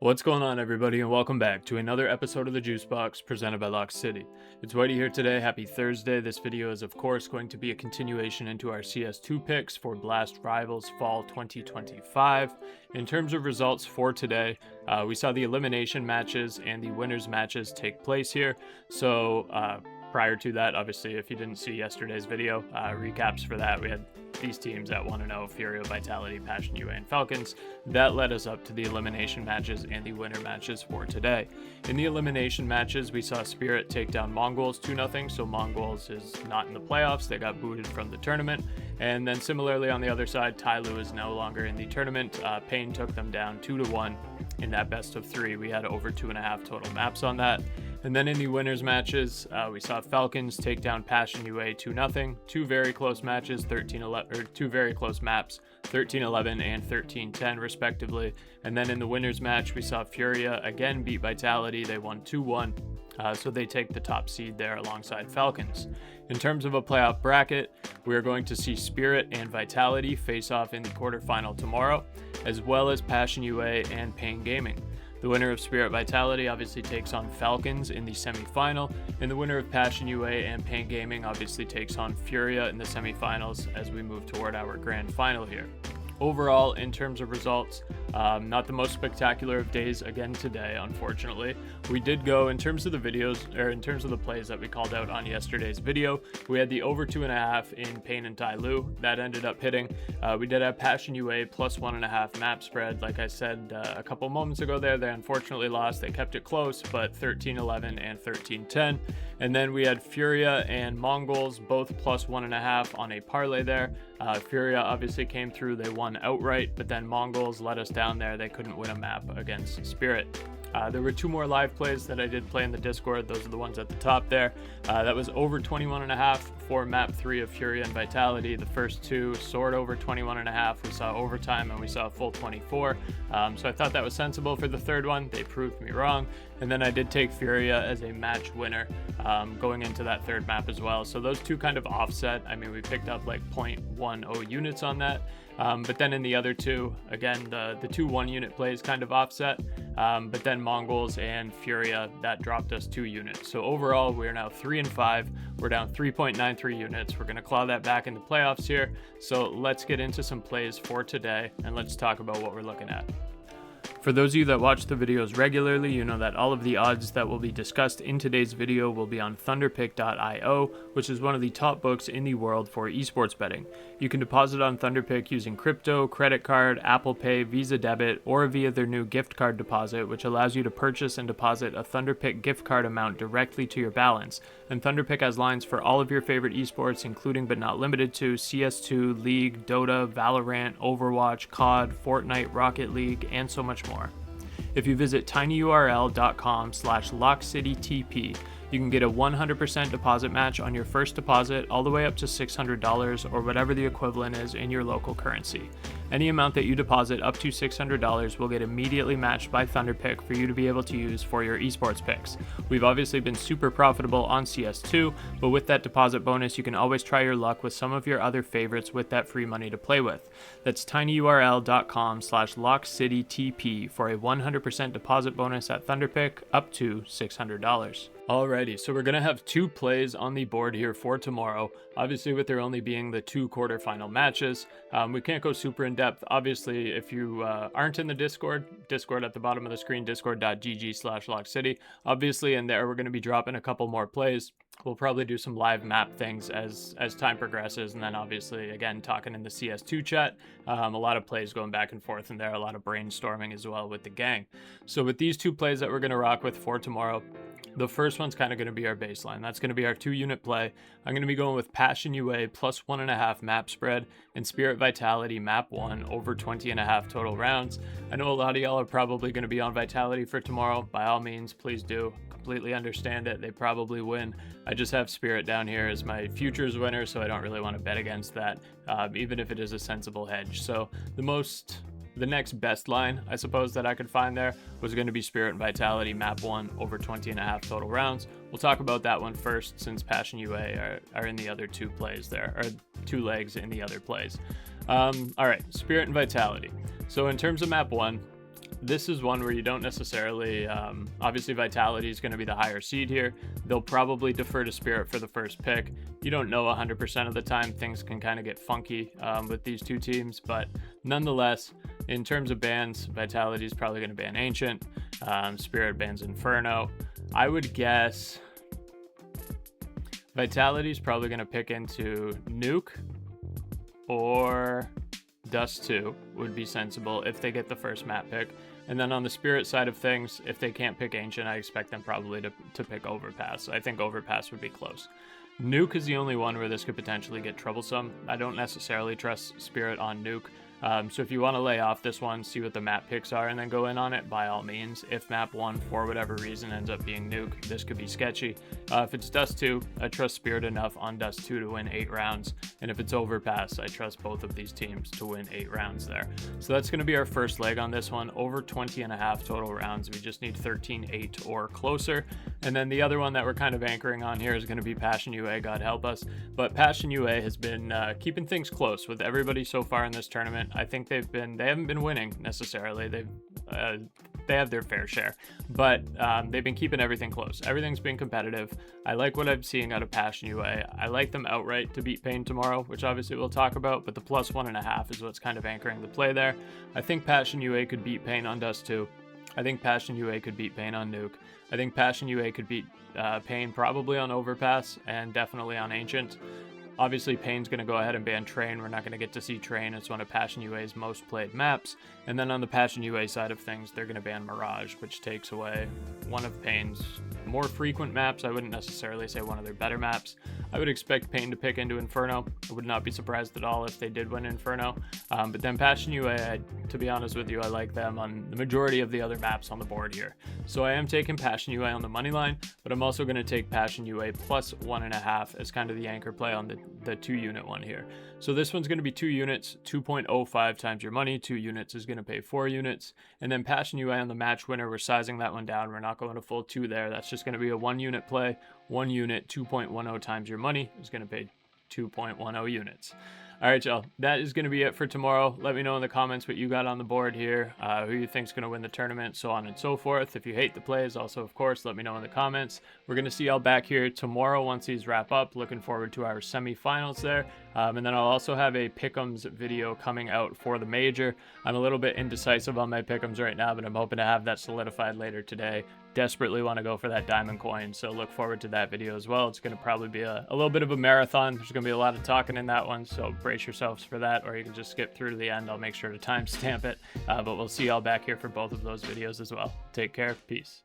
What's going on, everybody, and welcome back to another episode of the JuiceBox presented by LOCKCITY. It's Whitey here today. Happy Thursday. This video is, of course, going to be a continuation into our CS2 picks for Blast Rivals Fall 2025. In terms of results for today, we saw the elimination matches and the winners matches take place here. So prior to that, obviously, if you didn't see yesterday's video, recaps for that, we had these teams at 1-0, FURIA, Vitality, Passion UA, and Falcons. That led us up to the elimination matches and the winner matches for today. In the elimination matches, we saw Spirit take down Mongols 2-0, so Mongols is not in the playoffs. They got booted from the tournament. And then similarly on the other side, Tyloo is no longer in the tournament. Pain took them down 2-1 in that best of three. We had over 2.5 total maps on that. And then in the winners matches, we saw Falcons take down Passion UA 2-0. Two very close matches, 13-11, or two very close maps, 13-11 and 13-10 respectively. And then in the winners match, we saw FURIA again beat Vitality. They won 2-1. So they take the top seed there alongside Falcons. In terms of a playoff bracket, we are going to see Spirit and Vitality face off in the quarterfinal tomorrow, as well as Passion UA and Pain Gaming. The winner of Spirit Vitality obviously takes on Falcons in the semifinal, and the winner of Passion UA and Pain Gaming obviously takes on FURIA in the semifinals as we move toward our grand final here. Overall, in terms of results, not the most spectacular of days again today, unfortunately. We did go, in terms of the videos, or in terms of the plays that we called out on yesterday's video, we had the over 2.5 in Pain and Tyloo. That ended up hitting. We did have Passion UA plus 1.5 map spread. Like I said a couple moments ago there, they unfortunately lost. They kept it close, but 13-11 and 13-10. And then we had FURIA and Mongols, both plus 1.5 on a parlay there. FURIA obviously came through. They won outright, but then Mongols let us down there. They couldn't win a map against Spirit. There were two more live plays that I did play in the Discord. Those are the ones at the top there. That was over 21.5 for map 3 of FURIA and Vitality. The first two soared over 21.5. We saw overtime and we saw a full 24. So I thought that was sensible for the third one. They proved me wrong. And then I did take FURIA as a match winner going into that third map as well. So those two kind of offset. I mean, we picked up like 0.10 units on that. But then in the other two, again, the two 1 unit plays kind of offset. But then Mongols and FURIA, that dropped us 2 units. So overall, we're now 3-5. We're down 3.93 units. We're going to claw that back in the playoffs here. So let's get into some plays for today and let's talk about what we're looking at. For those of you that watch the videos regularly, you know that all of the odds that will be discussed in today's video will be on Thunderpick.io, which is one of the top books in the world for esports betting. You can deposit on Thunderpick using crypto, credit card, Apple Pay, Visa Debit, or via their new gift card deposit, which allows you to purchase and deposit a Thunderpick gift card amount directly to your balance. And Thunderpick has lines for all of your favorite esports, including but not limited to CS2, League, Dota, Valorant, Overwatch, COD, Fortnite, Rocket League, and so much more. If you visit tinyurl.com/LockCityTP, you can get a 100% deposit match on your first deposit all the way up to $600 or whatever the equivalent is in your local currency. Any amount that you deposit up to $600 will get immediately matched by Thunderpick for you to be able to use for your esports picks. We've obviously been super profitable on CS2, but with that deposit bonus, you can always try your luck with some of your other favorites with that free money to play with. That's tinyurl.com/LockCityTP for a 100% deposit bonus at Thunderpick up to $600. Alrighty, so we're going to have 2 plays on the board here for tomorrow. Obviously, with there only being the 2 quarterfinal matches, we can't go super in depth. Obviously, if you aren't in the Discord at the bottom of the screen, discord.gg/LockCity. Obviously, in there, we're going to be dropping a couple more plays. We'll probably do some live map things as time progresses. And then obviously, again, talking in the CS2 chat, a lot of plays going back and forth in there, a lot of brainstorming as well with the gang. So with these 2 plays that we're going to rock with for tomorrow, the first one's kind of going to be our baseline. That's going to be our 2 unit play. I'm going to be going with Passion UA plus 1.5 map spread and Spirit Vitality map 1 over 20.5 total rounds. I know a lot of y'all are probably going to be on Vitality for tomorrow. By all means, please do. Completely understand it. They probably win. I just have Spirit down here as my futures winner, so I don't really want to bet against that, even if it is a sensible hedge. So the next best line, I suppose, that I could find there was going to be Spirit and Vitality map 1 over 20.5 total rounds. We'll talk about that one first since Passion UA are in the other 2 plays there, or 2 legs in the other plays. All right, Spirit and Vitality. So in terms of map 1, this is one where you don't necessarily, obviously Vitality is going to be the higher seed here. They'll probably defer to Spirit for the first pick. You don't know 100% of the time. Things can kind of get funky with these two teams, but nonetheless, in terms of bans, Vitality is probably going to ban Ancient. Spirit bans Inferno. I would guess Vitality is probably going to pick into Nuke or Dust 2 would be sensible if they get the first map pick. And then on the Spirit side of things, if they can't pick Ancient, I expect them probably to pick Overpass. I think Overpass would be close. Nuke is the only one where this could potentially get troublesome. I don't necessarily trust Spirit on Nuke. So if you want to lay off this one, see what the map picks are, and then go in on it, by all means. If map 1, for whatever reason, ends up being Nuke, this could be sketchy. If it's Dust 2, I trust Spirit enough on Dust 2 to win 8 rounds. And if it's Overpass, I trust both of these teams to win 8 rounds there. So that's going to be our first leg on this one. Over 20.5 total rounds. We just need 13-8 or closer. And then the other one that we're kind of anchoring on here is going to be Passion UA, God help us. But Passion UA has been keeping things close with everybody so far in this tournament. I think they haven't been winning necessarily. They have their fair share, but they've been keeping everything close. Everything's been competitive. I like what I'm seeing out of Passion UA. I like them outright to beat Pain tomorrow, which obviously we'll talk about, but the plus 1.5 is what's kind of anchoring the play there. I think Passion UA could beat Pain on Dust 2. I think Passion UA could beat Pain on Nuke. I think Passion UA could beat Pain probably on Overpass and definitely on Ancient. Obviously, Pain's going to go ahead and ban Train. We're not going to get to see Train. It's one of Passion UA's most played maps. And then on the Passion UA side of things, they're going to ban Mirage, which takes away one of Pain's more frequent maps. I wouldn't necessarily say one of their better maps. I would expect Pain to pick into Inferno. I would not be surprised at all if they did win Inferno. But then Passion UA, to be honest with you, I like them on the majority of the other maps on the board here. So I am taking Passion UA on the money line, but I'm also going to take Passion UA plus 1.5 as kind of the anchor play on the 2-unit one here. So this one's going to be 2 units, 2.05 times your money. 2 units is going to pay 4 units. And then Passion UA on the match winner, we're sizing that one down. We're not going to full 2 there. That's just going to be a 1-unit play. 1 unit, 2.10 times your money is going to pay 2.10 units. All right, y'all, that is going to be it for tomorrow. Let me know in the comments what you got on the board here, who you think's going to win the tournament, so on and so forth. If you hate the plays, also, of course, let me know in the comments. We're going to see y'all back here tomorrow once these wrap up. Looking forward to our semifinals there. And then I'll also have a Pick'ems video coming out for the major. I'm a little bit indecisive on my Pick'ems right now, but I'm hoping to have that solidified later today. Desperately want to go for that diamond coin, so look forward to that video as well. It's going to probably be a little bit of a marathon. There's going to be a lot of talking in that one, so brace yourselves for that, or you can just skip through to the end. I'll make sure to timestamp it, but we'll see y'all back here for both of those videos as well. Take care. Peace.